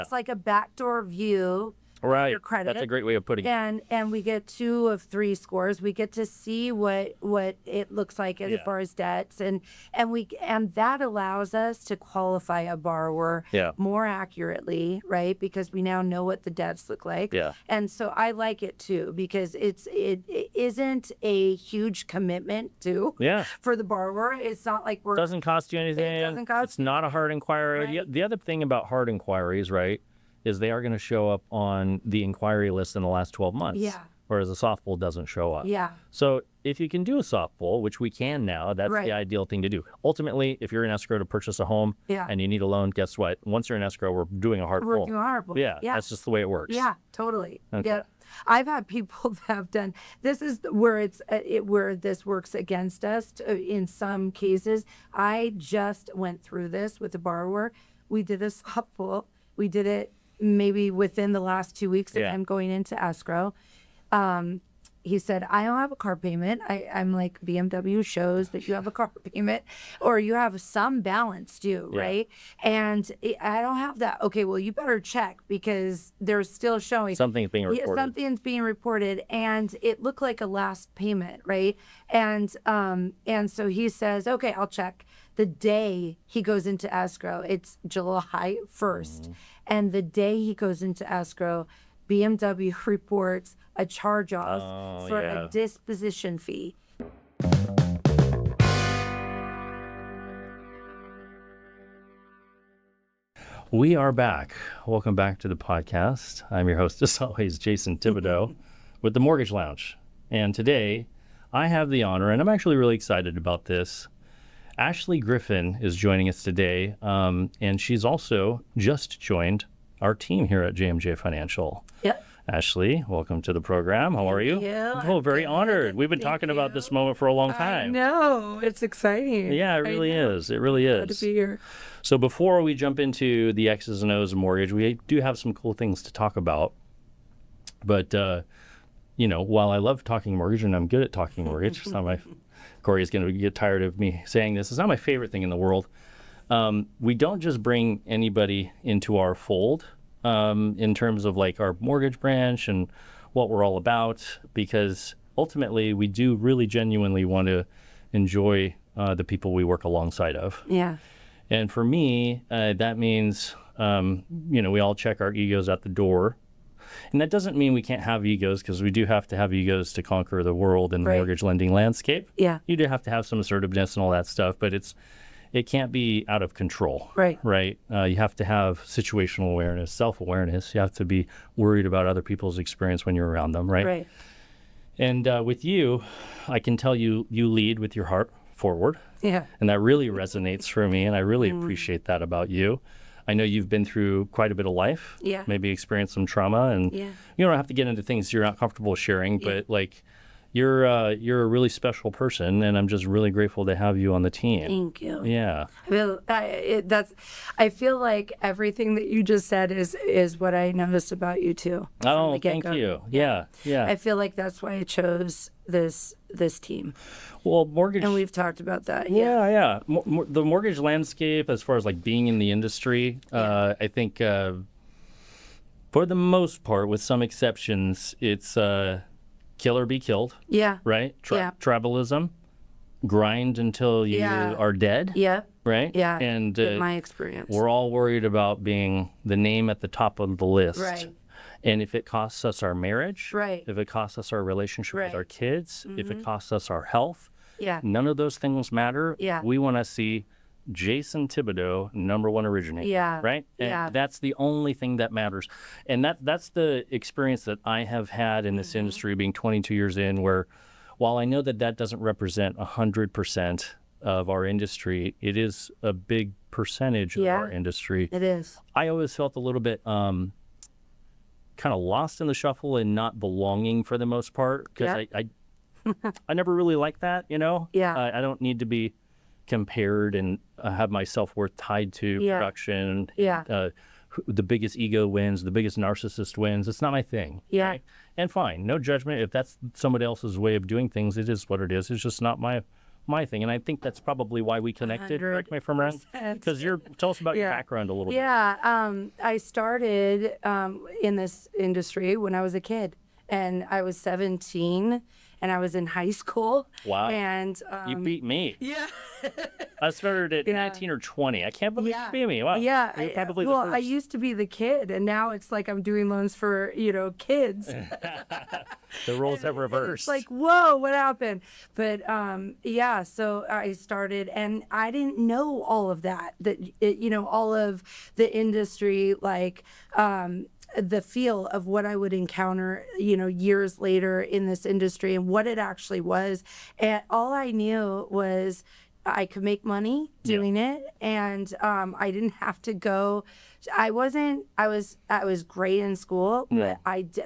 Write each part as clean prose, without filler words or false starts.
It's like a backdoor view. Right. Your credit. That's a great way of putting it. And we get 2 of 3 scores. We get to see what it looks like as far as debts, and that allows us to qualify a borrower more accurately, right? Because we now know what the debts look like. Yeah. And so I like it too, because it isn't a huge commitment for the borrower. It's not like It doesn't cost you anything. It doesn't cost. It's not a hard inquiry. Right. The other thing about hard inquiries, right, is they are going to show up on the inquiry list in the last 12 months. Yeah. Whereas a soft pull doesn't show up. Yeah. So if you can do a soft pull, which we can now, that's the ideal thing to do. Ultimately, if you're in escrow to purchase a home and you need a loan, guess what? Once you're in escrow, we're doing a hard pull. We're doing a hard pull. Yeah, that's just the way it works. Yeah, totally. Okay. Yeah. I've had people that have done, this is where where this works against us in some cases. I just went through this with a borrower. We did a soft pull. We did it maybe within the last 2 weeks of him going into escrow. He said, I don't have a car payment. I'm like, BMW shows that you have a car payment, or you have some balance due, right? And I don't have that. Okay, well, you better check, because they're still showing. Something's being reported. Something's being reported, and it looked like a last payment, right? And so he says, okay, I'll check. The day he goes into escrow, it's July 1st. And the day he goes into escrow, BMW reports a charge-off for a disposition fee. We are back. Welcome back to the podcast. I'm your host, as always, Jason Thibodeau with the Mortgage Lounge. And today, I have the honor, and I'm actually really excited about this. Ashley Griffin is joining us today, and she's also just joined our team here at JMJ Financial. Yep. Ashley, welcome to the program. How are you? Thank you. Oh, very honored. We've been talking about this moment for a long time. I know. It's exciting. Yeah, it really is. It really is. Glad to be here. So before we jump into the X's and O's of mortgage, we do have some cool things to talk about. But, while I love talking mortgage, and I'm good at talking mortgage, it's not Corey's going to get tired of me saying this. It's not my favorite thing in the world. We don't just bring anybody into our fold in terms of like our mortgage branch and what we're all about, because ultimately we do really genuinely want to enjoy the people we work alongside of. Yeah. And for me, that means, we all check our egos at the door. And that doesn't mean we can't have egos, because we do have to have egos to conquer the world and the mortgage lending landscape. Yeah. You do have to have some assertiveness and all that stuff, but it can't be out of control. Right. Right. You have to have situational awareness, self-awareness. You have to be worried about other people's experience when you're around them. Right. Right. And with you, I can tell you lead with your heart forward. Yeah. And that really resonates for me. And I really appreciate that about you. I know you've been through quite a bit of life. Yeah. Maybe experienced some trauma, and you don't have to get into things you're not comfortable sharing, but like you're a really special person, and I'm just really grateful to have you on the team. Thank you. Yeah. I feel like everything that you just said is what I noticed about you too. Oh, thank you. Yeah. I feel like that's why I chose this team. Well, mortgage. And we've talked about that. Yeah. The mortgage landscape, as far as like being in the industry, I think for the most part, with some exceptions, it's kill or be killed. Yeah. Right? Tribalism. Grind until you are dead. Yeah. Right? Yeah. And in my experience, we're all worried about being the name at the top of the list. Right. And if it costs us our marriage, right, if it costs us our relationship with our kids, if it costs us our health, none of those things matter. Yeah. We want to see Jason Thibodeau, #1 originator. Yeah. Right? And that's the only thing that matters. And that's the experience that I have had in this industry, being 22 years in, where while I know that doesn't represent 100% of our industry, it is a big percentage of our industry. It is. I always felt a little bit kind of lost in the shuffle and not belonging for the most part, because I never really liked that, I don't need to be compared and have my self-worth tied to production. The biggest ego wins, the biggest narcissist wins. It's not my thing. Yeah. Right? And fine, no judgment. If that's somebody else's way of doing things, it is what it is. It's just not my my thing. And I think that's probably why we connected. Correct me if I'm wrong. 100%. Because tell us about your Yeah. background a little bit. Yeah, I started in this industry when I was a kid, and I was 17, and I was in high school. Wow. And You beat me. yeah, I started at Yeah. 19 or 20. I can't believe Yeah. you beat me. Wow. yeah. You're probably well, the I first. used to be the kid, and now it's like I'm doing loans for kids. The roles have reversed. It's like, whoa, what happened? But yeah, so I started, and I didn't know all of that. All of the industry, like the feel of what I would encounter, years later in this industry and what it actually was. And all I knew was I could make money doing it, and I didn't have to go. I was great in school, but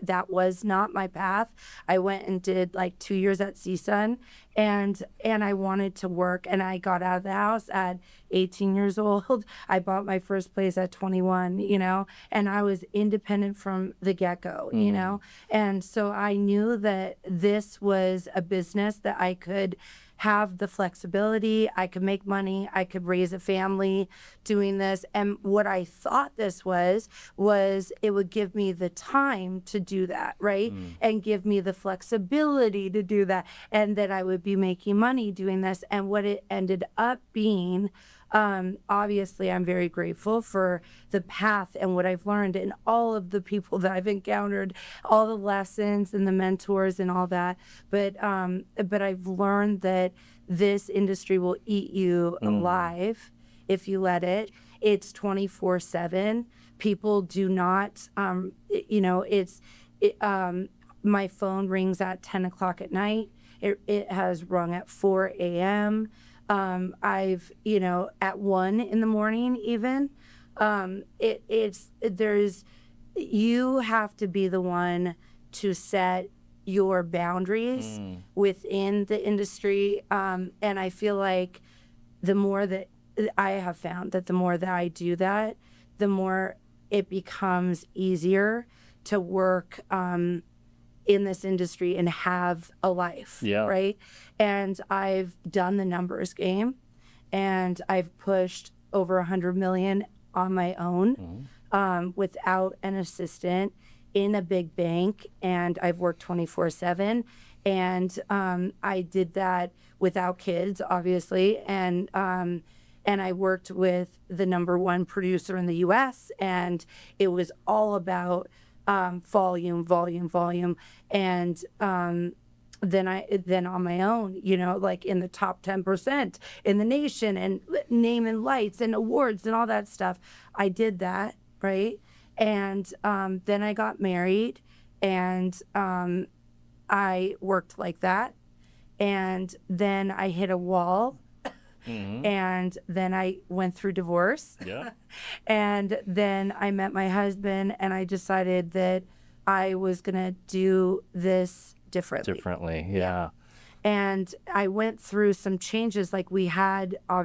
that was not my path. I went and did like 2 years at CSUN, and I wanted to work, and I got out of the house at 18 years old. I bought my first place at 21, and I was independent from the get-go, and so I knew that this was a business that I could have the flexibility, I could make money, I could raise a family doing this. And what I thought this was it would give me the time to do that, right? And give me the flexibility to do that, and that I would be making money doing this. And what it ended up being, obviously I'm very grateful for the path and what I've learned and all of the people that I've encountered, all the lessons and the mentors and all that. But I've learned that this industry will eat you alive if you let it. It's 24/7. People do not, my phone rings at 10 o'clock at night. It has rung at 4 a.m. I've, at 1 in the morning even, you have to be the one to set your boundaries within the industry. And I feel like the more that I have found that the more that I do that, the more it becomes easier to work, in this industry and have a life, right? And I've done the numbers game, and I've pushed over 100 million on my own, without an assistant in a big bank, and I've worked 24/7, and I did that without kids, obviously, and I worked with the #1 producer in the U.S., and it was all about volume, and then on my own, like in the top 10% in the nation, and name and lights and awards and all that stuff. I did that, right? And then I got married, and I worked like that, and then I hit a wall. And then I went through divorce. And then I met my husband, and I decided that I was going to do this differently. Yeah. And I went through some changes. Like we had our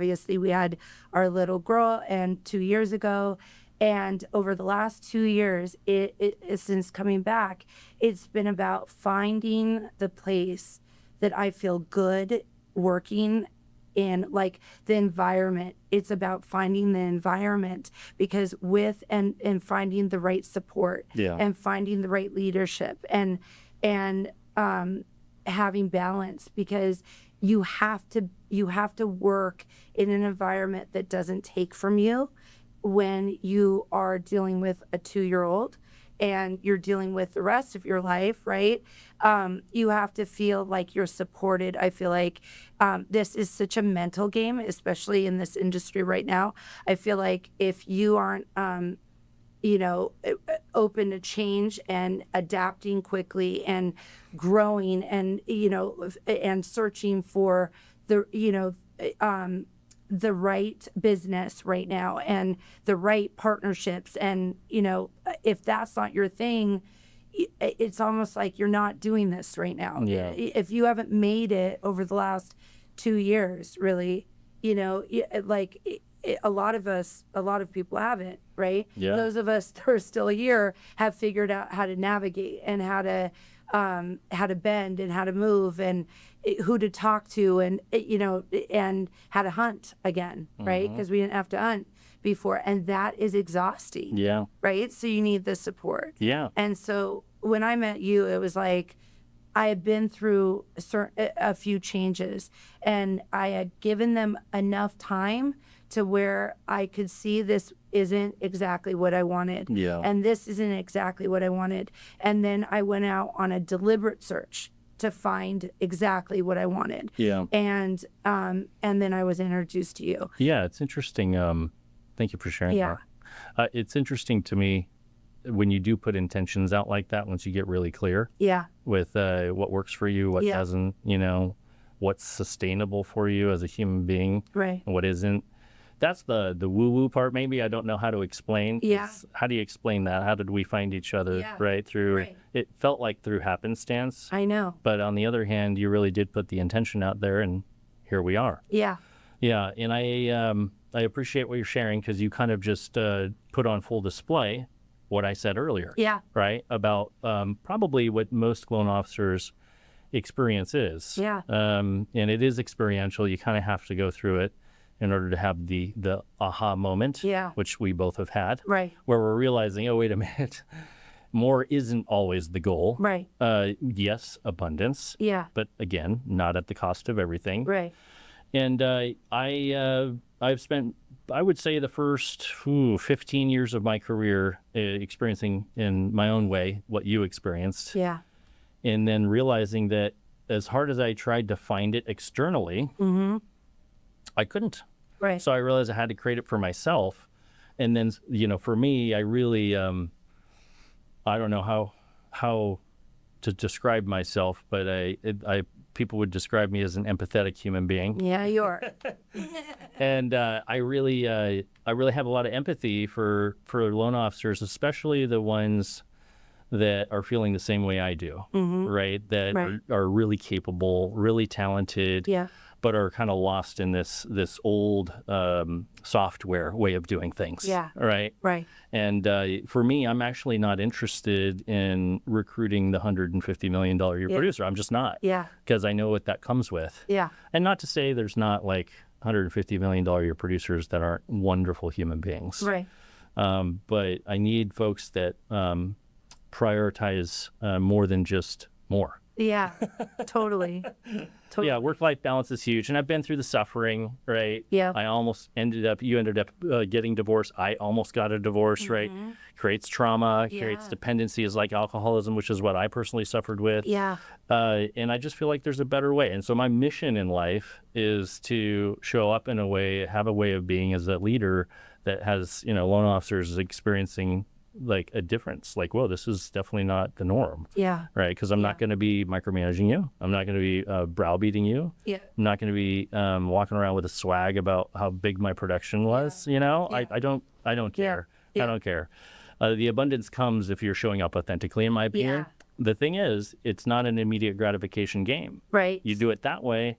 little girl, and 2 years ago, and over the last 2 years, since coming back, it's been about finding the place that I feel good working in, like the environment. It's about finding the environment, because and finding the right support, and finding the right leadership, and having balance, because you have to work in an environment that doesn't take from you when you are dealing with a 2-year-old and you're dealing with the rest of your life, right? You have to feel like you're supported. I feel like this is such a mental game, especially in this industry right now. I feel like if you aren't, open to change and adapting quickly and growing, and, and searching for the right business right now and the right partnerships, and if that's not your thing, it's almost like you're not doing this right now. If you haven't made it over the last 2 years, really, a lot of people haven't, right? Those of us that are still here have figured out how to navigate and how to how to bend and how to move and who to talk to and, and how to hunt again, right? Because we didn't have to hunt before. And that is exhausting. Yeah. Right? So you need the support. Yeah. And so when I met you, it was like I had been through a few changes and I had given them enough time to where I could see this isn't exactly what I wanted. Yeah. And this isn't exactly what I wanted. And then I went out on a deliberate search to find exactly what I wanted. Yeah. And then I was introduced to you. Yeah, it's interesting. Thank you for sharing Yeah. that. It's interesting to me when you do put intentions out like that, once you get really clear Yeah. with what works for you, what doesn't, what's sustainable for you as a human being, Right. and what isn't. That's the woo-woo part, maybe. I don't know how to explain. Yeah. How do you explain that? How did we find each other, Yeah. right? Right. It felt like through happenstance. I know. But on the other hand, you really did put the intention out there, and here we are. Yeah. Yeah, and I appreciate what you're sharing because you kind of just put on full display what I said earlier. Yeah. Right? About probably what most loan officers' experience is. Yeah. And it is experiential. You kind of have to go through it in order to have the aha moment, Yeah. which we both have had, Right. where we're realizing, oh, wait a minute, more isn't always the goal. Right. Yes, abundance, Yeah. but again, not at the cost of everything. Right. And I've spent, I would say, the first 15 years of my career experiencing in my own way what you experienced, Yeah. and then realizing that as hard as I tried to find it externally, I couldn't. Right. So I realized I had to create it for myself. And then, for me, I really, I don't know how to describe myself, but people would describe me as an empathetic human being. Yeah, you are. And I really have a lot of empathy for loan officers, especially the ones that are feeling the same way I do, right? That Right. are really capable, really talented, Yeah. but are kind of lost in this old software way of doing things. Yeah. Right. Right. And for me, I'm actually not interested in recruiting the $150 million a year producer. I'm just not. Yeah. Because I know what that comes with. Yeah. And not to say there's not like $150 million a year producers that aren't wonderful human beings. Right. But I need folks that prioritize more than just more. Yeah. Totally. Yeah, work-life balance is huge. And I've been through the suffering, right? Yeah. You ended up getting divorced. I almost got a divorce, right? Creates trauma, creates Yeah. dependencies like alcoholism, which is what I personally suffered with. Yeah. And I just feel like there's a better way. And so my mission in life is to show up in a way, have a way of being as a leader that has, loan officers experiencing like a difference. Like, whoa, this is definitely not the norm. Yeah. Right, because I'm not going to be micromanaging you. I'm not going to be browbeating you. Yeah. I'm not going to be walking around with a swag about how big my production was. Yeah. I don't care. Yeah. I don't care. The abundance comes if you're showing up authentically, in my opinion. Yeah. The thing is, it's not an immediate gratification game. Right. You do it that way,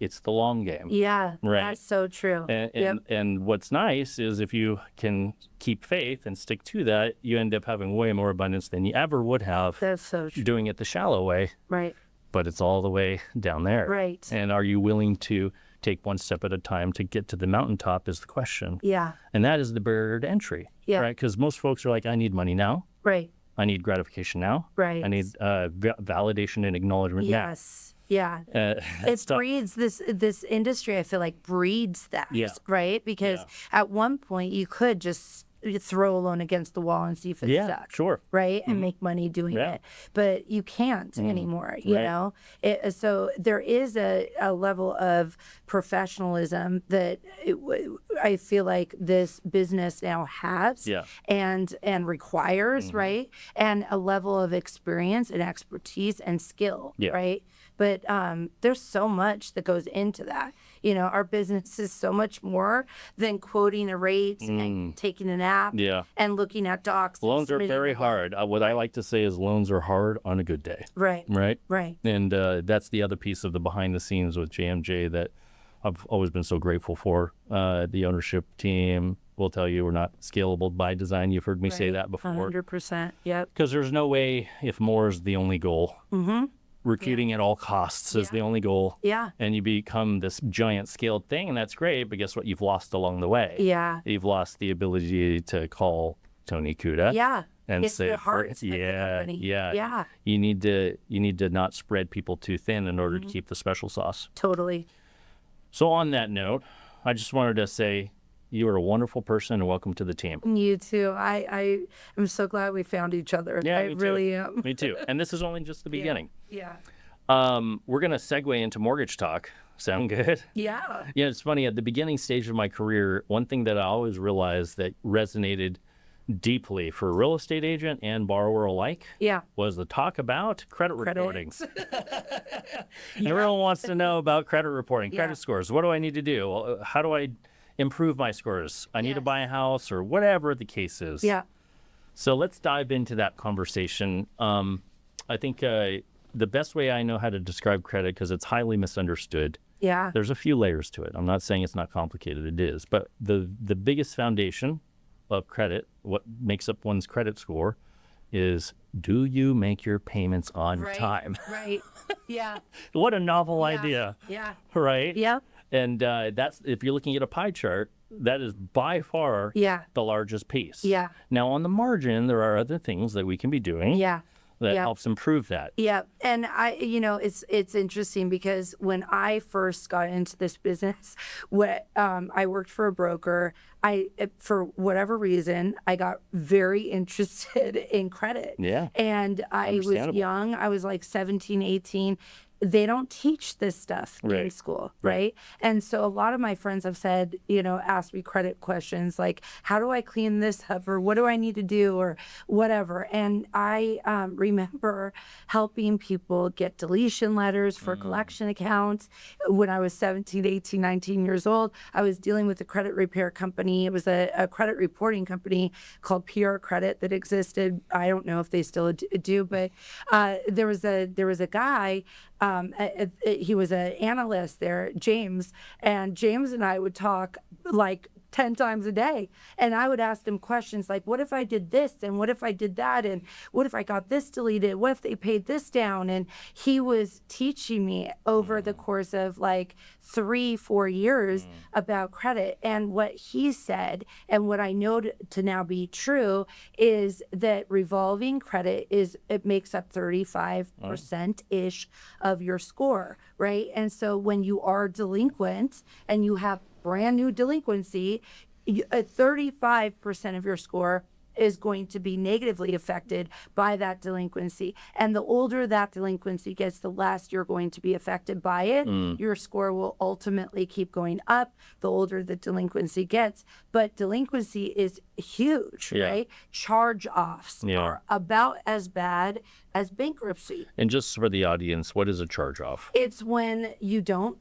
it's the long game. Yeah. Right. That's so true. And what's nice is if you can keep faith and stick to that, you end up having way more abundance than you ever would have That's so true. doing it the shallow way. Right. But it's all the way down there. Right. And are you willing to take one step at a time to get to the mountaintop is the question. Yeah. And that is the barrier to entry. Yeah. Right? Because most folks are like, I need money now. Right. I need gratification now. Right. I need validation and acknowledgement Yes. Yeah. now. It breeds this industry, I feel like breeds that. Yeah. Right? Because at one point you could just throw a loan against the wall and see if it stuck. Sure. Right? And make money doing Yeah. it. But you can't anymore, you Right. know? So there is a level of professionalism that I feel like this business now has Yeah. and requires, right? And a level of experience and expertise and skill, Yeah. right? But there's so much that goes into that. Our business is so much more than quoting a rate and taking an app Yeah. and looking at docs. and Loans are submitting very a loan. hard. What I like to say is loans are hard on a good day. Right. Right? Right. And that's the other piece of the behind the scenes with JMJ that I've always been so grateful for. The ownership team, will tell you we're not scalable by design. You've heard me say Right. that before. 100%. Yep. Because there's no way, if more is the only goal, recruiting at all costs is the only goal, Yeah. and you become this giant scaled thing, and that's great, but guess what? You've lost along the way. Yeah. You've lost the ability to call Tony Kuda Yeah. and It's say, the heart of the company. yeah. Yeah. You need to not spread people too thin in order to keep the special sauce. Totally. So on that note, I just wanted to say you are a wonderful person and welcome to the team. You too. I am so glad we found each other. Yeah, I me too. really am. Me too. And this is only just the beginning. Yeah. We're going to segue into mortgage talk. Sound good? Yeah. Yeah, it's funny. At the beginning stage of my career, one thing that I always realized that resonated deeply for a real estate agent and borrower alike Yeah. was the talk about credit reporting. Credit. Everyone wants to know about credit reporting, Yeah. credit scores. What do I need to do? Well, how do I improve my scores? I need to buy a house or whatever the case is. Yeah. So let's dive into that conversation. I think the best way I know how to describe credit, because it's highly misunderstood, Yeah. there's a few layers to it. I'm not saying it's not complicated. It is. But the biggest foundation of credit, what makes up one's credit score, is do you make your payments on time? Right. Yeah. What a novel idea, Yeah. right? Yeah. And that's, if you're looking at a pie chart, that is by far Yeah. the largest piece. Yeah. Now, on the margin, there are other things that we can be doing Yeah. that Yeah. helps improve that. Yeah, and it's interesting because when I first got into this business, I worked for a broker. For whatever reason, I got very interested in credit. Yeah. And I was Understandable. young. I was like 17, 18. They don't teach this stuff in Right. school, right? And so a lot of my friends have said, asked me credit questions like, how do I clean this up? Or what do I need to do? Or whatever. And I remember helping people get deletion letters for collection accounts. When I was 17, 18, 19 years old, I was dealing with a credit repair company. It was a credit reporting company called PR Credit that existed. I don't know if they still do, but there was a guy. He was an analyst there, James, and James and I would talk like 10 times a day. And I would ask him questions like, what if I did this? And what if I did that? And what if I got this deleted? What if they paid this down? And he was teaching me over the course of like 3-4 years about credit. And what he said, and what I know to now be true, is that revolving credit it makes up 35%-ish of your score, right? And so when you are delinquent and you have brand new delinquency, 35% of your score is going to be negatively affected by that delinquency. And the older that delinquency gets, the less you're going to be affected by it. Your score will ultimately keep going up the older the delinquency gets. But delinquency is huge, right? Charge-offs are about as bad as bankruptcy. And just for the audience, what is a charge-off? It's when you don't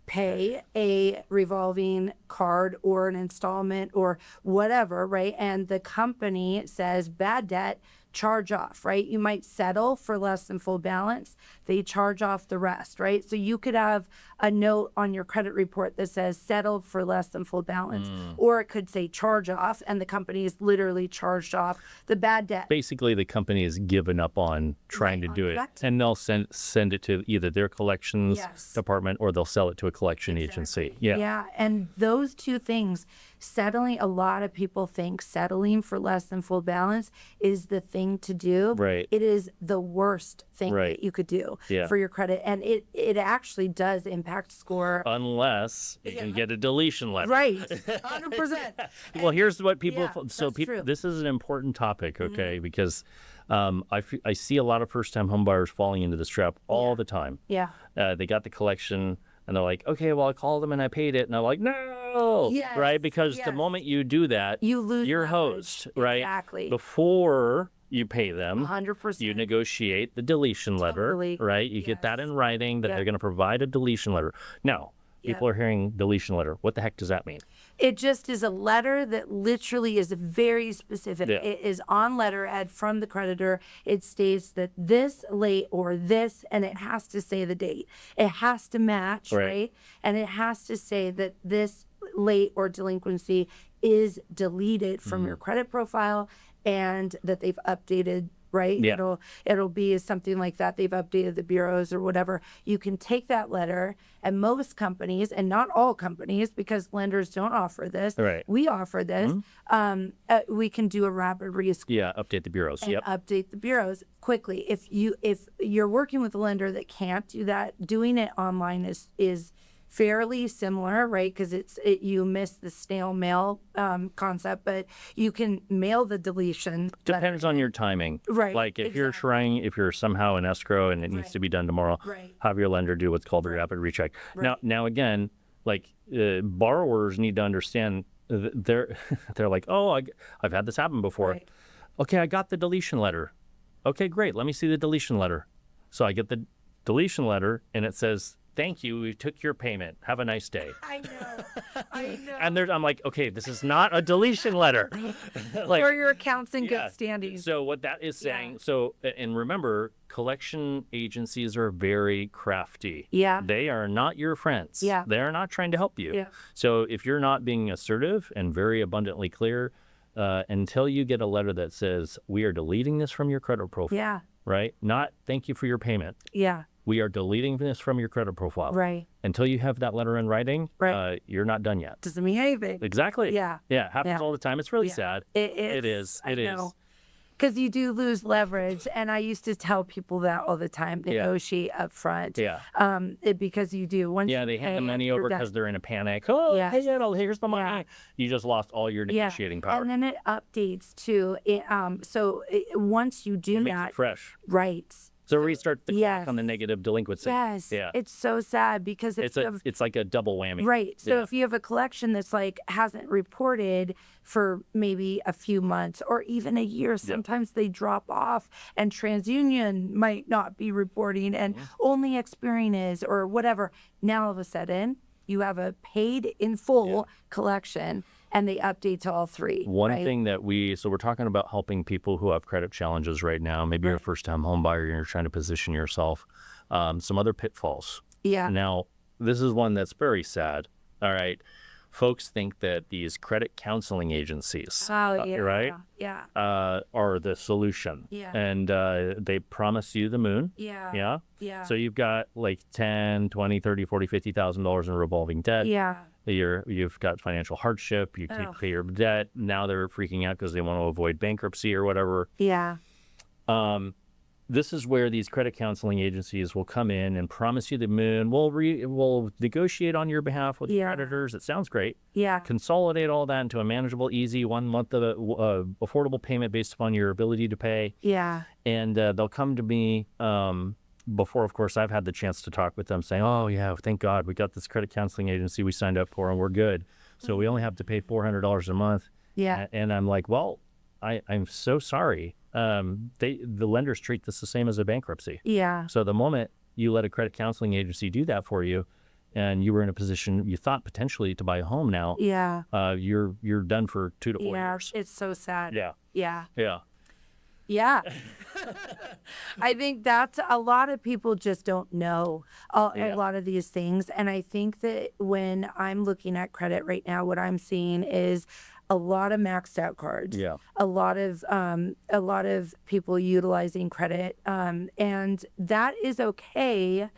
pay a revolving card or an installment or whatever, right? And the company says bad debt, charge off, right? You might settle for less than full balance. They charge off the rest, right? So you could have a note on your credit report that says settled for less than full balance, or it could say charge off, and the company is literally charged off the bad debt. Basically, the company has given up on trying to do it, correct. and they'll send it to either their collections Yes. department or they'll sell it to a collection agency. Yeah. And those two things, a lot of people think settling for less than full balance is the thing to do. Right. It is the worst thing Right. that you could do Yeah. for your credit. And it actually does impact score. Unless you can get a deletion letter. Right. 100%. Well, here's what people. Yeah, So that's people, true. this is an important topic, okay? Because I see a lot of first-time home buyers falling into this trap all the time. Yeah. They got the collection, and they're like, okay, well, I called them and I paid it, and I'm like, no, Yes, right? Because the yes. moment you do that, You lose your leverage. host, right? Exactly. Before you pay them, 100%. you negotiate the deletion letter, Totally. right? You get that Yes. in writing that Yeah. they're going to provide a deletion letter. Now, people are hearing deletion letter. What the heck does that mean? It just is a letter that literally is very specific. Yeah. It is on letterhead from the creditor. It states that this late or this, and it has to say the date. It has to match, Right. right? And it has to say that this late or delinquency is deleted from your credit profile and that they've updated, right? Yeah. It'll be something like that. They've updated the bureaus or whatever. You can take that letter, and most companies, and not all companies, because lenders don't offer this. Right. We offer this. We can do a rapid rescore. Yeah, update the bureaus. And Yep. update the bureaus quickly. If you're working with a lender that can't do that, doing it online is fairly similar, right? Because you miss the snail mail concept, but you can mail the deletion. Depends on your timing. Right, Like if you're trying, if you're somehow in escrow and it needs to be done tomorrow, Right. have your lender do what's called a rapid recheck. Now again, like borrowers need to understand they're like, oh, I've had this happen before. Right. Okay, I got the deletion letter. Okay, great. Let me see the deletion letter. So I get the deletion letter and it says, thank you, we took your payment. Have a nice day. I know. I know. And I'm like, okay, this is not a deletion letter. Like, or your account's in good standing. so what that is saying, so, and remember, collection agencies are very crafty. Yeah. They are not your friends. Yeah. They're not trying to help you. Yeah. So if you're not being assertive and very abundantly clear, until you get a letter that says, we are deleting this from your credit profile. Yeah. Right? Not thank you for your payment. Yeah. We are deleting this from your credit profile. Right. Until you have that letter in writing, Right. you're not done yet. Doesn't mean anything. Exactly. Yeah. Yeah. It happens Yeah. all the time. It's really Yeah. sad. It is. I know. Because you do lose leverage, and I used to tell people that all the time. Negotiate up front. Yeah. Because you do. Once Yeah, you they hand the pay, money you're over done. because they're in a panic. Oh, Yes. hey, here's the money. Yeah. You just lost all your negotiating power. And then it updates too. Once you do Makes that, it fresh. right? So restart the Yes. clock on the negative delinquency. Yes. Yeah. It's so sad because It's like a double whammy. right. So Yeah. if you have a collection that's like hasn't reported for maybe a few months or even a year, sometimes they drop off, and TransUnion might not be reporting, and only Experian is, or whatever. Now all of a sudden you have a paid in full collection, and they update to all three. One right? thing that so we're talking about helping people who have credit challenges right now. Maybe you're a first-time home buyer and you're trying to position yourself. Some other pitfalls. Yeah. Now, this is one that's very sad. All right. Folks think that these credit counseling agencies, Oh, yeah. right, Yeah. are the solution. Yeah. And they promise you the moon. Yeah. Yeah. Yeah. So you've got like 10, 20, 30, 40, $50,000 in revolving debt. Yeah. You've got financial hardship. You can't pay your debt. Now they're freaking out because they want to avoid bankruptcy or whatever. Yeah. This is where these credit counseling agencies will come in and promise you the moon. We'll negotiate on your behalf with creditors. It sounds great. Yeah. Consolidate all that into a manageable, easy 1 month of affordable payment based upon your ability to pay. Yeah. And they'll come to me before, of course, I've had the chance to talk with them saying, oh, yeah, thank God we got this credit counseling agency we signed up for and we're good. So we only have to pay $400 a month. Yeah. And I'm like, well, I'm so sorry. The lenders treat this the same as a bankruptcy. Yeah. So the moment you let a credit counseling agency do that for you, and you were in a position you thought potentially to buy a home now, Yeah. you're done for 2 to 4 Yeah. years. It's so sad. Yeah. Yeah. Yeah. Yeah. I think that's a lot of people just don't know a lot of these things. And I think that when I'm looking at credit right now, what I'm seeing is a lot of maxed out cards. Yeah. A lot of people utilizing credit. And that is okay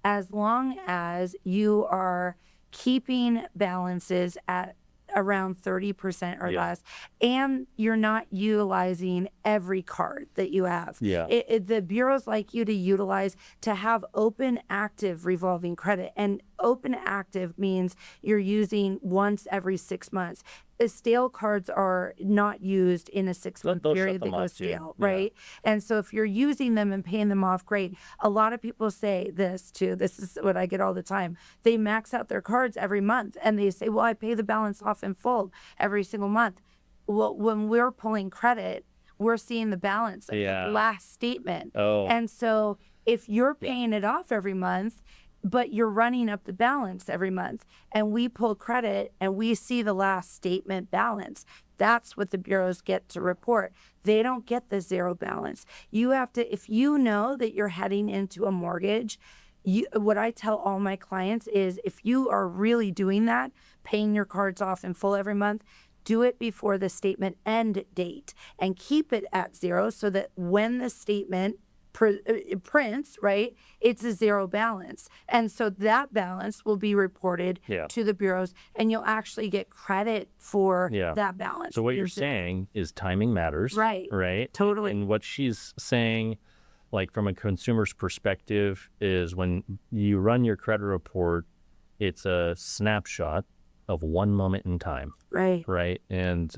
as long as you are keeping balances at around 30% or less, and you're not utilizing every card that you have. Yeah. The bureaus like you to utilize to have open active revolving credit, and open active means you're using once every 6 months. Stale cards are not used in a 6-month They'll period. shut They them go off too. stale, Yeah. right? And so if you're using them and paying them off, great. A lot of people say this too. This is what I get all the time. They max out their cards every month and they say, well, I pay the balance off in full every single month. Well, when we're pulling credit, we're seeing the balance of the last statement. Oh. And so if you're paying it off every month, but you're running up the balance every month, and we pull credit and we see the last statement balance, that's what the bureaus get to report. They don't get the zero balance. You have to, if you know that you're heading into a mortgage, what I tell all my clients is if you are really doing that, paying your cards off in full every month, do it before the statement end date and keep it at 0 so that when the statement prints, right, it's a 0 balance. And so that balance will be reported to the bureaus, and you'll actually get credit for that balance. So what you're saying is timing matters. Right. Right. Totally. And what she's saying, like from a consumer's perspective, is when you run your credit report, it's a snapshot of one moment in time. Right. Right. And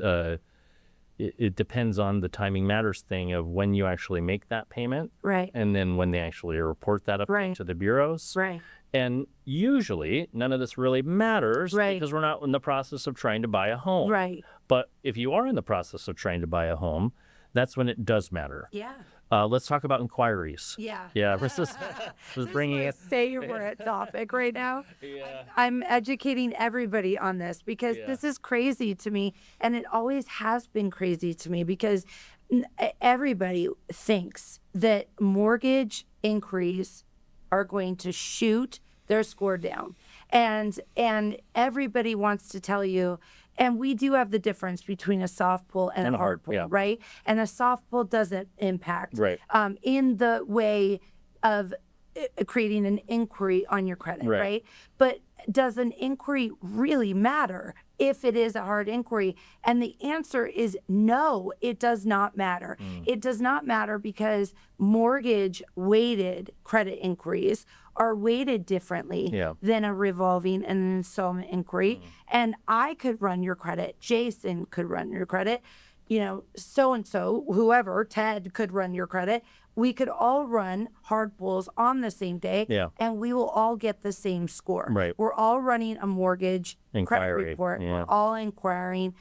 it depends on the timing matters thing of when you actually make that payment. Right. And then when they actually report that up to the bureaus. Right. And usually none of this really matters because we're not in the process of trying to buy a home. Right. But if you are in the process of trying to buy a home, that's when it does matter. Yeah. Let's talk about inquiries. Yeah. Yeah. This is bringing it. Favorite topic right now. Yeah. I'm educating everybody on this because this is crazy to me, and it always has been crazy to me because everybody thinks that mortgage inquiries are going to shoot their score down, and everybody wants to tell you. And we do have the difference between a soft pull and a hard pull, right? And a soft pull doesn't impact in the way of creating an inquiry on your credit, right? But does an inquiry really matter if it is a hard inquiry? And the answer is no, it does not matter. It does not matter because mortgage weighted credit inquiries are weighted differently than a revolving and an installment inquiry. And I could run your credit. Jason could run your credit. You know, so-and-so, whoever, Ted could run your credit. We could all run hard pulls on the same day, and we will all get the same score. Right. We're all running a mortgage credit Inquiry. report. We're all inquiring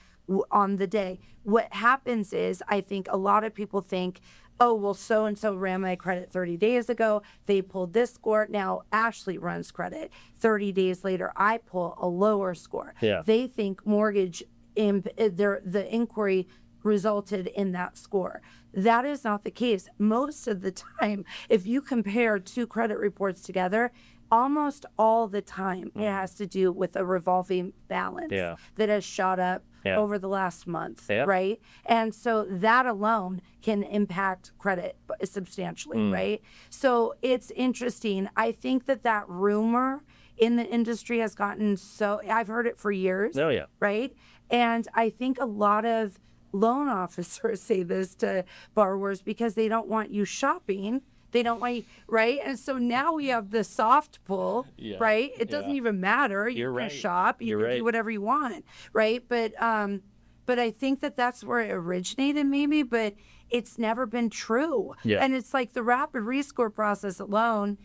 on the day. What happens is, I think a lot of people think, oh, well, so-and-so ran my credit 30 days ago. They pulled this score. Now Ashley runs credit. 30 days later, I pull a lower score. They think mortgage, the inquiry resulted in that score. That is not the case. Most of the time, if you compare two credit reports together, almost all the time, it has to do with a revolving balance that has shot up over the last month, right? And so that alone can impact credit substantially, right? So it's interesting. I think that rumor in the industry has gotten so, I've heard it for years, right? And I think a lot of loan officers say this to borrowers because they don't want you shopping. They don't want you, right? And so now we have the soft pull, right? It doesn't even matter. You can shop, you can do whatever you want, right? But I think that's where it originated maybe, but it's never been true. And it's like the rapid rescore process alone,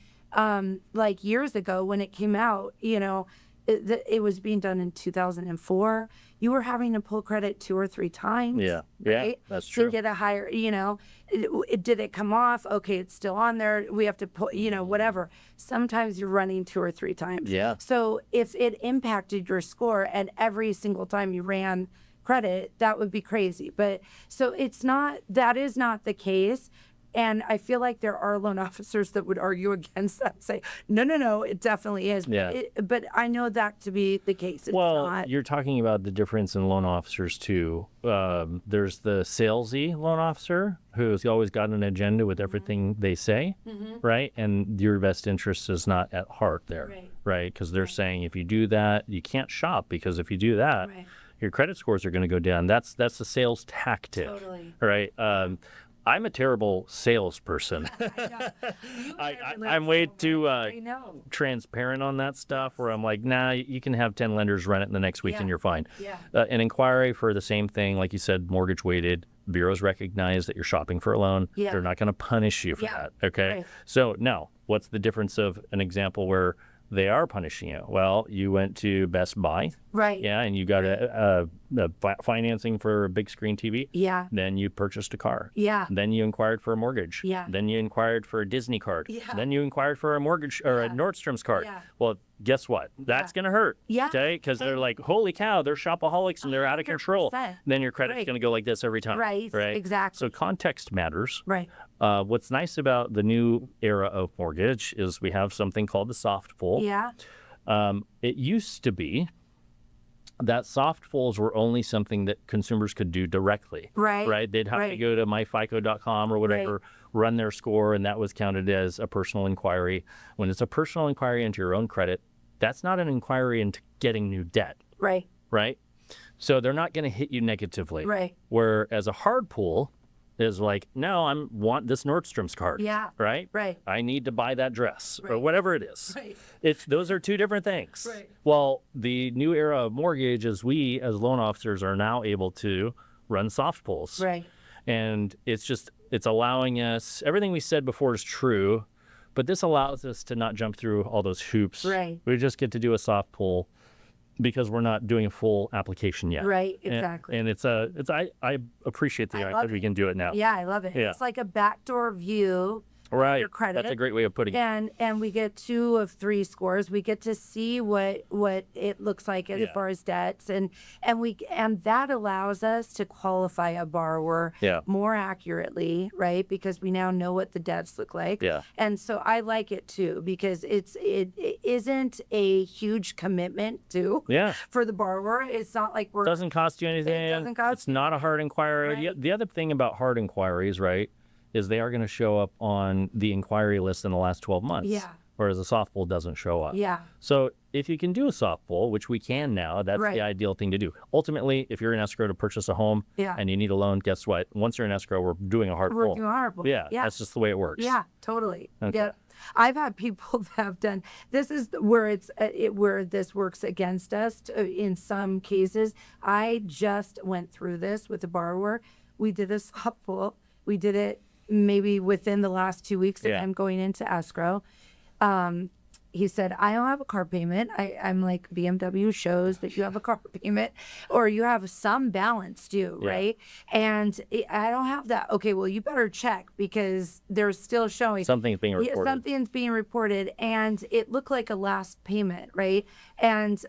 like years ago when it came out, you know, it was being done in 2004. You were having to pull credit 2 or 3 times. Right? That's true. To get a higher, you know, did it come off? Okay, it's still on there. We have to put, you know, whatever. Sometimes you're running 2 or 3 times. So if it impacted your score and every single time you ran credit, that would be crazy. But so that is not the case. And I feel like there are loan officers that would argue against that and say, no, it definitely is. But I know that to be the case. It's not. You're talking about the difference in loan officers too. There's the salesy loan officer who's always got an agenda with everything they say, right? And your best interest is not at heart there, right? Because they're saying if you do that, you can't shop because if you do that, your credit scores are going to go down. That's a sales tactic, right? I'm a terrible salesperson. I'm way too transparent on that stuff where I'm like, nah, you can have 10 lenders run it in the next week and you're fine. An inquiry for the same thing, like you said, mortgage weighted, bureaus recognize that you're shopping for a loan. They're not going to punish you for that. Okay. So now what's the difference of an example where they are punishing you? Well, you went to Best Buy. And you got a financing for a big screen TV. Then you purchased a car. Then you inquired for a mortgage. Then you inquired for a Disney card. Then you inquired for a mortgage or a Nordstrom's card. Well, guess what? That's going to hurt. Okay? Because they're like, holy cow, they're shopaholics and they're out of control. Then your credit's going to go like this every time. Right? Exactly. So context matters. What's nice about the new era of mortgage is we have something called the soft pull. It used to be that soft pulls were only something that consumers could do directly. Right. They'd have to go to myfico.com or whatever, run their score, and that was counted as a personal inquiry. When it's a personal inquiry into your own credit, that's not an inquiry into getting new debt. Right? So they're not going to hit you negatively. Whereas a hard pull is like, no, I want this Nordstrom's card. Right? I need to buy that dress or whatever it is. Those are two different things. Well, the new era of mortgage is we as loan officers are now able to run soft pulls. And it's allowing us, everything we said before is true, but this allows us to not jump through all those hoops. We just get to do a soft pull because we're not doing a full application yet. Exactly. And I appreciate the idea that we can do it now. I love it. It's like a backdoor view your credit. That's a great way of putting it. And we get 2 of 3 scores. We get to see what it looks like as far as debts, and that allows us to qualify a borrower more accurately, right? Because we now know what the debts look like. And so I like it too because it isn't a huge commitment for the borrower. It's not like it doesn't cost you anything. It doesn't cost. It's not a hard inquiry. The other thing about hard inquiries, right, is they are going to show up on the inquiry list in the last 12 months. Whereas a soft pull doesn't show up. So if you can do a soft pull, which we can now, that's the ideal thing to do. Ultimately, if you're in escrow to purchase a home and you need a loan, guess what? Once you're in escrow, we're doing a hard pull. We're doing a hard pull. That's just the way it works. Totally. I've had people that have done this is where where this works against us in some cases. I just went through this with a borrower. We did a soft pull. We did it maybe within the last 2 weeks of him going into escrow. He said, I don't have a car payment. I'm like, BMW shows that you have a car payment or you have some balance due, right? And I don't have that. Okay, well, you better check because they're still showing. Something's being reported. Something's being reported, and it looked like a last payment, right? And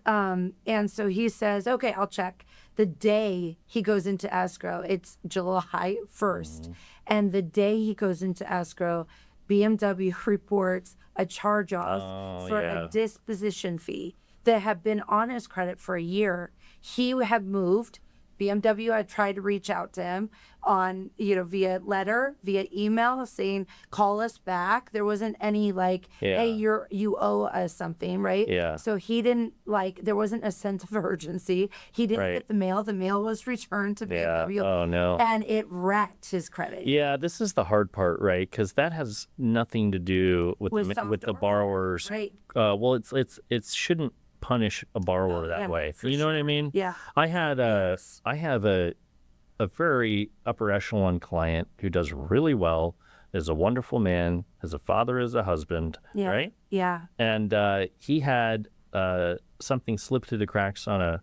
so he says, okay, I'll check. The day he goes into escrow, it's July 1st. And the day he goes into escrow, BMW reports a charge-off for a disposition fee that had been on his credit for a year. He had moved. BMW had tried to reach out to him on, via letter, via email saying, call us back. There wasn't any like, hey, you owe us something, right? So he didn't there wasn't a sense of urgency. He didn't get the mail. The mail was returned to BMW. Oh, no. And it wrecked his credit. This is the hard part, right? Because that has nothing to do with the borrowers. Well, it shouldn't punish a borrower that way. You know what I mean? I have a very upper echelon client who does really well, is a wonderful man, has a father as a husband, right? And he had something slip through the cracks on a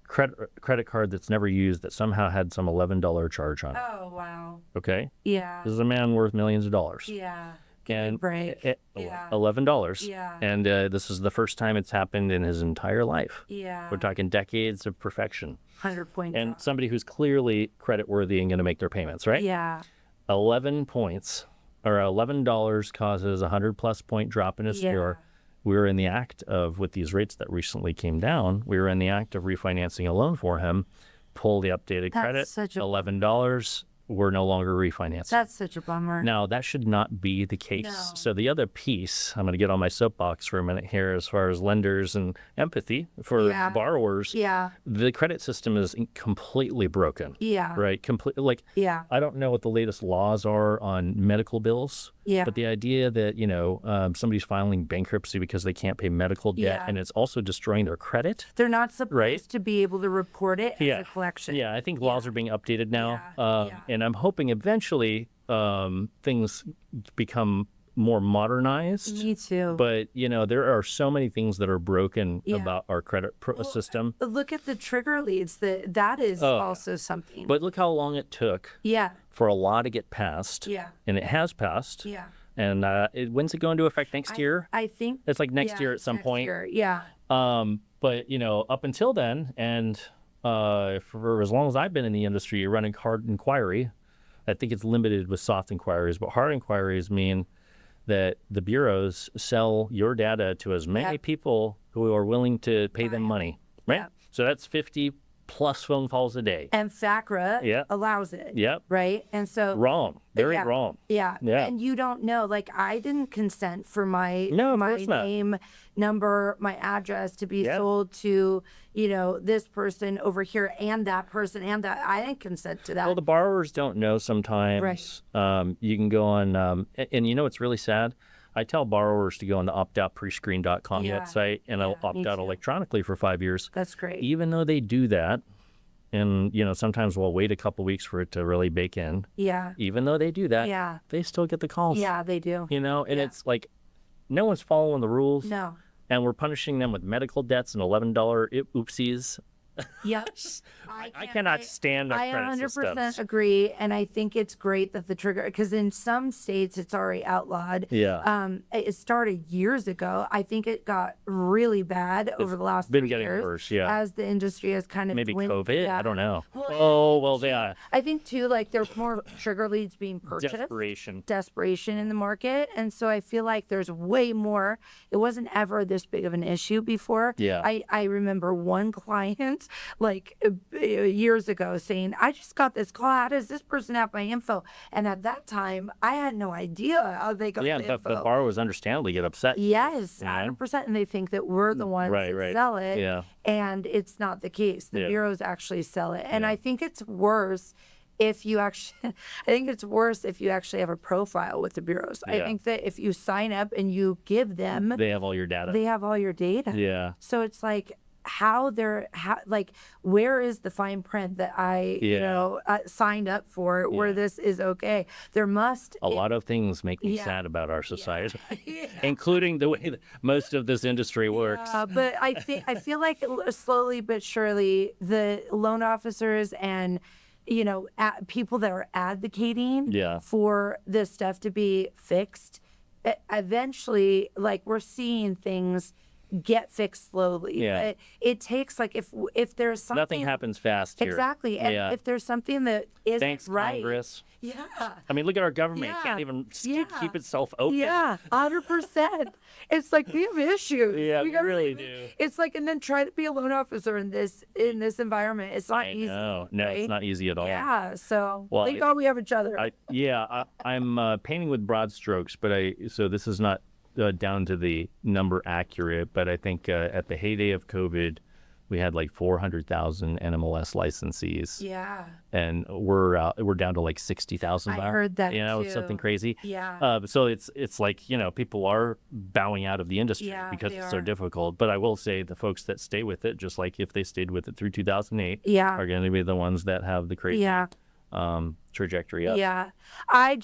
credit card that's never used that somehow had some $11 charge on it. Oh, wow. Okay? This is a man worth millions of dollars. And break. $11. And this is the first time it's happened in his entire life. We're talking decades of perfection. 100 points. And somebody who's clearly credit worthy and going to make their payments, right? 11 points or $11 causes a 100+ point drop in his score. We were in the act of, with these rates that recently came down, we were in the act of refinancing a loan for him, pull the updated credit, $11. We're no longer refinancing. That's such a bummer. Now, that should not be the case. No. So the other piece, I'm going to get on my soapbox for a minute here as far as lenders and empathy for borrowers. The credit system is completely broken. Right? Completely. I don't know what the latest laws are on medical bills. But the idea that, somebody's filing bankruptcy because they can't pay medical debt and it's also destroying their credit. They're not supposed to be able to report it as a collection. I think laws are being updated now. And I'm hoping eventually things become more modernized. Me too. But, there are so many things that are broken about our credit system. Look at the trigger leads. That is also something. But look how long it took for a law to get passed. And it has passed. And when's it go into effect? Next year? I think. It's like next year at some point. But, up until then, and for as long as I've been in the industry, you're running hard inquiry. I think it's limited with soft inquiries, but hard inquiries mean that the bureaus sell your data to as many people who are willing to pay them money, right? So that's 50 plus phone calls a day. And FACRA Yeah. allows it. Yep. Right. And so Wrong. Very yeah, wrong. Yeah. Yeah. And you don't know, like I didn't consent for my No, of my course not. name, number, my address to be Yeah. sold to, this person over here and that person and that. I didn't consent to that. Well, the borrowers don't know sometimes. You can go on, and it's really sad. I tell borrowers to go on the optoutprescreen.com Yeah. website, and I'll Yeah, me opt out too. electronically for 5 years. That's great. Even though they do that, and sometimes we'll wait a couple weeks for it to really bake in. Yeah. Even though they do that, Yeah. they still get the calls. Yeah, they do. And Yeah. it's like no one's following the rules. No. And we're punishing them with medical debts and $11 oopsies. Yep. I cannot stand our I credit 100% systems. agree, and I think it's great that the trigger, because in some states it's already outlawed. Yeah. It started years ago. I think it got really bad over the last been 3 getting years worse, yeah. as the industry has kind of Maybe dwindled COVID? I down. don't know. Well, Oh, well, yeah. I think too, like there's more trigger leads being purchased. Desperation in the market, and so I feel like there's way more. It wasn't ever this big of an issue before. Yeah. I remember one client like years ago saying, I just got this call, how does this person have my info? And at that time I had no idea how they got Yeah, the the info. borrowers understandably get upset. Yes, You know? 100%, and they think that we're the ones Right, that right. sell it. Yeah. And it's not the case. The Yeah. bureaus actually sell it. And Yeah. I think it's worse if you actually have a profile with the bureaus. I Yeah. think that if you sign up and you give them, They have all your data. they have all your data. Yeah. So it's like where is the fine print that I signed up for where Yeah. this is okay? There must A lot of things make me Yeah. sad about our society, including the way that most of this industry works. But I feel like slowly but surely the loan officers and people that are advocating Yeah. for this stuff to be fixed, eventually, like we're seeing things get fixed slowly. Yeah. It takes like if there's something Nothing happens fast here. exactly, and Yeah. if there's something that isn't Thanks, right, Congress. yeah. I mean, look at our government. It Yeah. can't even Yeah. keep itself open. Yeah, 100%. It's like we have issues. Yeah, we gotta- really do. It's like, and then try to be a loan officer in this environment. It's not easy. No, right? it's not easy at all. Yeah. So Well, thank God we have each other. I'm painting with broad strokes, but so this is not down to the number accurate, but I think at the heyday of COVID, we had like 400,000 NMLS licensees, yeah. and we're down to like 60,000 now. I heard that It's too. something crazy. Yeah. So it's like people are bowing out of the industry Yeah, because they it's so are. difficult. But I will say the folks that stay with it, just like if they stayed with it through 2008, Yeah. are going to be the ones that have the crazy Yeah. trajectory up. Yeah. I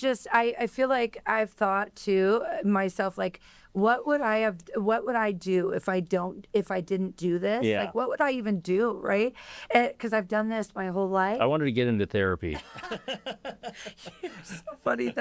feel like I've thought to myself, like, what would I do if I didn't do this? Yeah. Like, what would I even do? Right. Because I've done this my whole life. I wanted to get into therapy. You're so funny.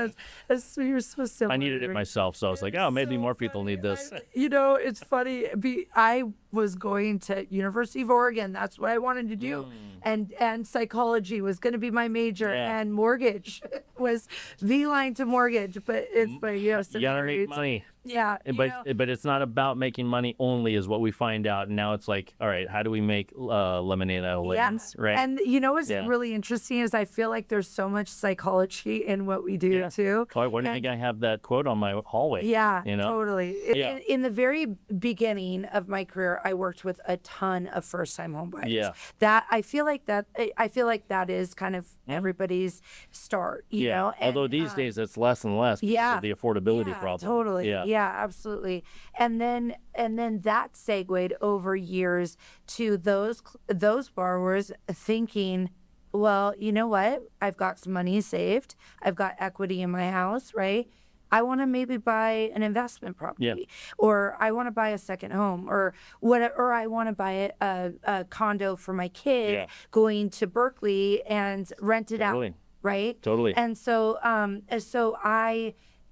You're so similar. I needed it myself, so I was like, oh, maybe So more people funny. need this. It's funny. I was going to University of Oregon. That's what I wanted to do, and psychology was going to be my major, Yeah. and mortgage was V line to mortgage. But it's like You gotta make money. Yeah, But it's not about making money only, is what we find out. And now it's like, all right, how do we make lemonade out of lemons, right? And what's Yeah. really interesting is I feel like there's so much psychology in what we do Yeah. too. Why do you think I have that quote on my hallway? Yeah, You know? totally. Yeah. In the very beginning of my career, I worked with a ton of first-time home buyers. Yeah. I feel like that is kind of everybody's start. You know. Although And, these days it's less and less because yeah. of the affordability yeah, problem. Totally. Yeah. Yeah, absolutely. And then that segued over years to those borrowers thinking, well, you know what? I've got some money saved. I've got equity in my house, right? I want to maybe buy an investment property, or I want to buy a second home, or whatever, or I want to buy a condo for my kid Yeah. going to Berkeley and rent it Totally. out, right? Totally. And so,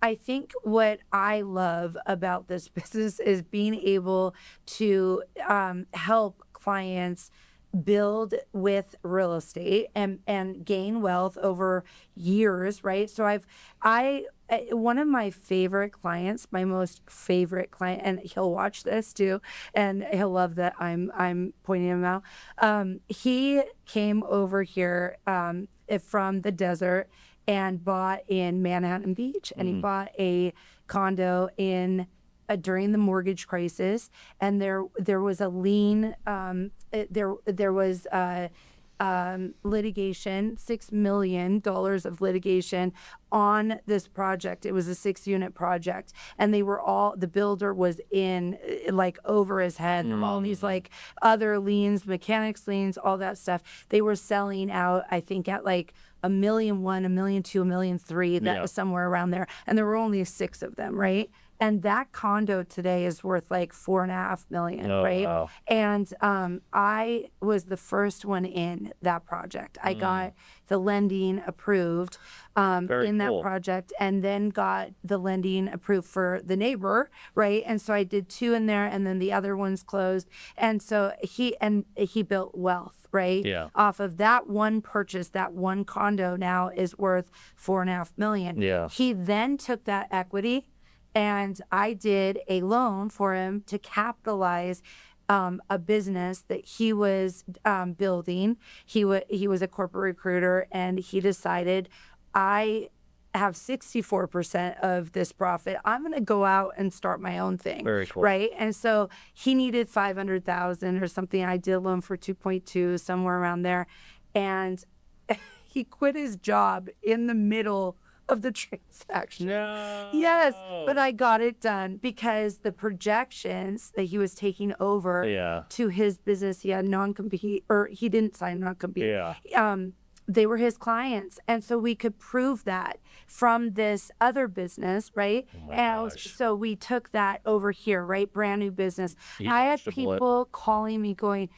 I think what I love about this business is being able to help clients build with real estate and gain wealth over years, right? So one of my favorite clients, my most favorite client, and he'll watch this too, and he'll love that I'm pointing him out. He came over here from the desert and bought in Manhattan Beach, and he bought a condo in during the mortgage crisis, and there was a lien. There was litigation, $6 million of litigation on this project. It was a 6-unit project, and the builder was in like over his head. All these like other liens, mechanics liens, all that stuff. They were selling out, I think, at like $1.1 million, $1.2 million, $1.3 million. That was somewhere around there, and there were only 6 of them, right? And that condo today is worth like $4.5 million, right? Wow. And I was the first one in that project. I got the lending approved in that cool. project, and then got the lending approved for the neighbor, right? And so I did 2 in there, and then the other one's closed. And so he built wealth, right? Yeah. Off of that one purchase, that one condo now is worth $4.5 million. Yeah. He then took that equity, and I did a loan for him to capitalize a business that he was building. He was a corporate recruiter, and he decided, I have 64% of this profit. I'm going to go out and start my own thing. Very cool. Right. And so he needed 500,000 or something. I did a loan for 2.2, somewhere around there. And he quit his job in the middle of the transaction. No. Yes, but I got it done because the projections that he was taking over to his business, he had non-compete, or he didn't sign non-compete. Yeah. They were his clients, and so we could prove that from this other business, right? Oh my And gosh. so we took that over here, right? Brand new business. You I had dodged a bullet. people calling me going,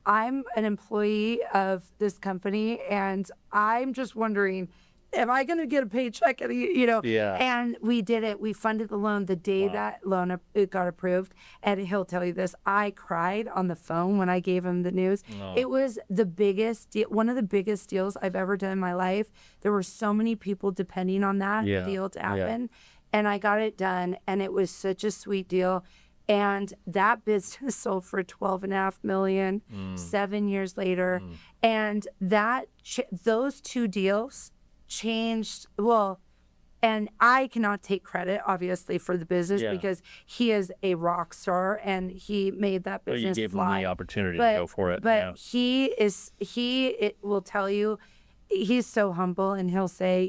I'm an employee of this company, and I'm just wondering, am I going to get a paycheck? Yeah. And we did it. We funded the loan the day that loan it got approved. And he'll tell you this, I cried on the phone when I gave him the news. It was the biggest one of the biggest deals I've ever done in my life. There were so many people depending on that deal to happen. And I got it done, and it was such a sweet deal. And that business sold for $12.5 million 7 years later. And those 2 deals changed, and I cannot take credit obviously for the business because he is a rock star and he made that business you gave fly. him the opportunity to go for it. But he will tell you, he's so humble, and he'll say,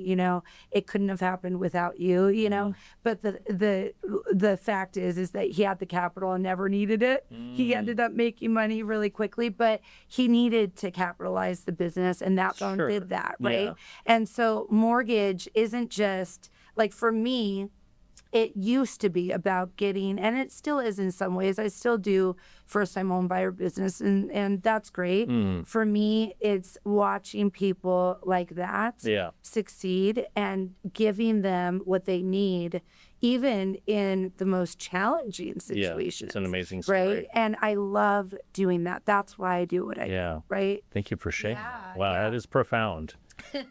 it couldn't have happened without you, but the fact is that he had the capital and never needed it. He ended up making money really quickly, but he needed to capitalize the business, and that loan did that, right? Yeah. And so mortgage isn't just like, for me, it used to be about getting, and it still is in some ways. I still do first-time home buyer business, and that's great. For me, it's watching people like that succeed and giving them what they need, even in the most challenging situations. Yeah, it's an amazing story. Right? And I love doing that. That's why I do what I do, right? Thank you for sharing. Wow, that is profound.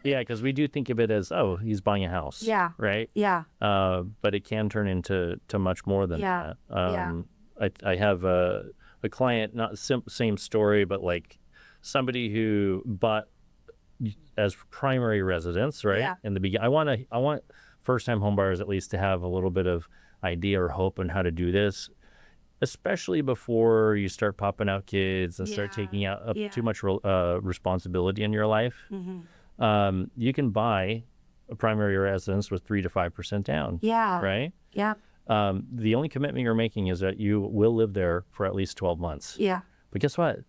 Yeah, because we do think of it as, he's buying a house. Yeah. Right? Yeah. But it can turn into much more than that. I have a client, not same story, but like somebody who bought as primary residence, right? Yeah. In the beginning, I want first-time home buyers at least to have a little bit of idea or hope on how to do this, especially before you start popping out kids and start taking out too much responsibility in your life. You can buy a primary residence with 3 to 5% down. Yeah. Right? Yeah. The only commitment you're making is that you will live there for at least 12 months. Yeah. But guess what?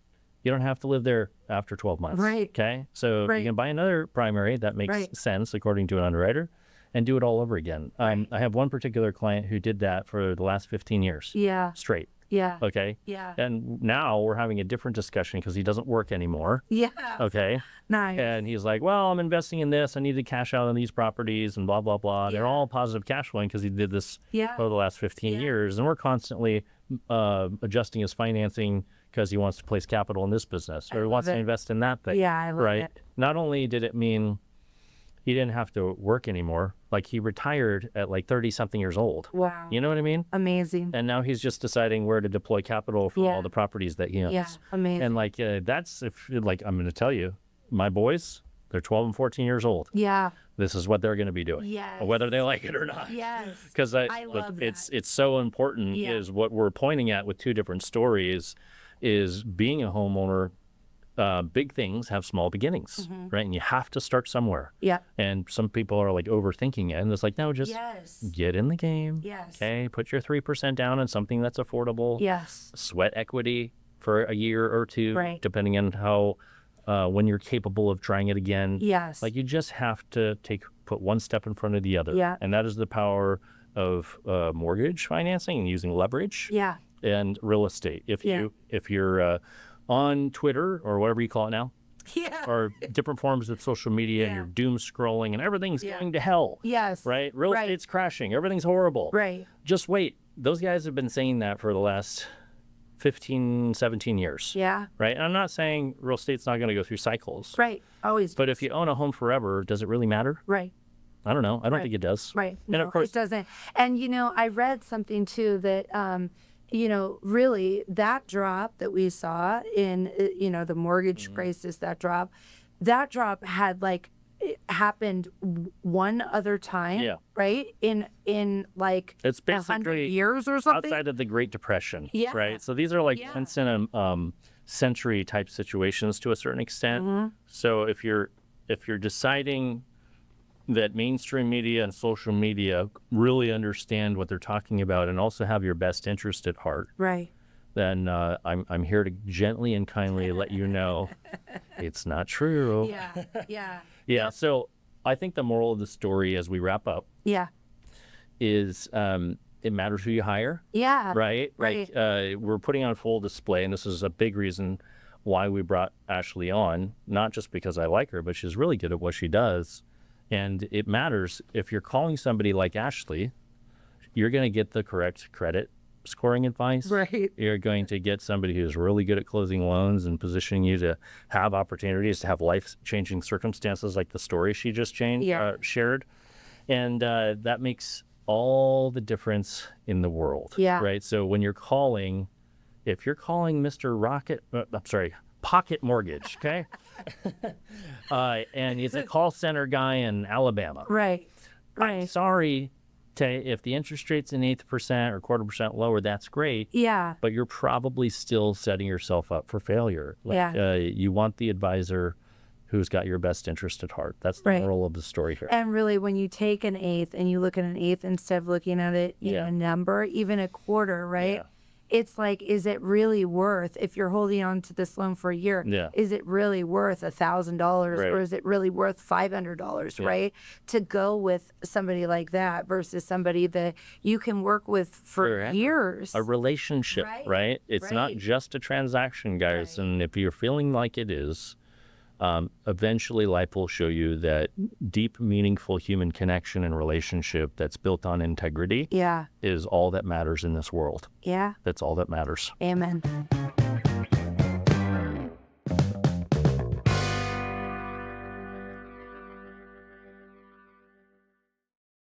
You don't have to live there after 12 months. Right. Okay? So you can buy another primary that makes sense according to an underwriter and do it all over again. I have one particular client who did that for the last 15 years. Yeah. Straight. Yeah. Okay? Yeah. And now we're having a different discussion because he doesn't work anymore. Yeah. Okay? Nice. And he's like, well, I'm investing in this. I need to cash out on these properties and blah, blah, blah. They're all positive cash flowing because he did this over the last 15 years. And we're constantly adjusting his financing because he wants to place capital in this business or he wants to invest in that thing. Yeah, I love it. Not only did it mean he didn't have to work anymore. Like he retired at like 30 something years old. Wow. You know what I mean? Amazing. And now he's just deciding where to deploy capital for all the properties that he owns. Yeah. Amazing. And like, that's like, I'm going to tell you, my boys, they're 12 and 14 years old. Yeah. This is what they're going to be doing, Yes. whether they like it or not. Yes. Because I love that. it's so important. Yeah. Is what we're pointing at with two different stories is being a homeowner. Big things have small beginnings, right? And you have to start somewhere. Yeah. And some people are like overthinking it, and it's like, no, just get in the game. Yes. Okay, put your 3% down on something that's affordable. Yes. Sweat equity for a year or two, Right. depending on how when you're capable of trying it again. Yes. Like you just have to put one step in front of the other. Yeah. And that is the power of mortgage financing and using leverage. Yeah. And real estate. If you're on Twitter or whatever you call it now, Yeah. or different forms of social media, and you're doom scrolling and everything's going to hell. Yes. Right? Real estate's crashing. Everything's horrible. Right. Just wait. Those guys have been saying that for the last 15, 17 years. Yeah. Right? And I'm not saying real estate's not going to go through cycles. Right. Always. But if you own a home forever, does it really matter? Right. I don't know. I don't think it does. Right. And No, of course, it doesn't. And, I read something too that, really that drop that we saw in, the mortgage crisis, that drop had like, it happened one other time, right? In like it's 100 basically years or something. outside of the Great Depression, Yeah. right? So these are like once in a century type situations to a certain extent. So if you're deciding that mainstream media and social media really understand what they're talking about and also have your best interest at heart, Right. then I'm here to gently and kindly let you know it's not true. Yeah. Yeah. Yeah. So I think the moral of the story as we wrap up Yeah. is it matters who you hire. Yeah. Right? Right. Like we're putting on full display, and this is a big reason why we brought Ashley on, not just because I like her, but she's really good at what she does. And it matters if you're calling somebody like Ashley, you're going to get the correct credit scoring advice. Right. You're going to get somebody who's really good at closing loans and positioning you to have opportunities, to have life-changing circumstances like the story she just shared. And that makes all the difference in the world. Yeah. Right? So when you're calling, if you're calling Mr. Pocket Mortgage, okay? And he's a call center guy in Alabama. Right. I'm Right. sorry, if the interest rate's an 1/8% or 1/4% lower, that's great. Yeah. But you're probably still setting yourself up for failure. You want the advisor who's got your best interest at heart. That's the moral of the story here. And really, when you take an eighth and you look at an eighth instead of looking at it in a number, even a quarter, right? Yeah. It's like, is it really worth, if you're holding on to this loan for a year, is it really worth $1,000 or is it really worth $500, right? To go with somebody like that versus somebody that you can work with for years. A relationship, right? It's not just a transaction, guys. And if you're feeling like it is, eventually life will show you that deep, meaningful human connection and relationship that's built on integrity is all that matters in this world. Yeah. That's all that matters. Amen.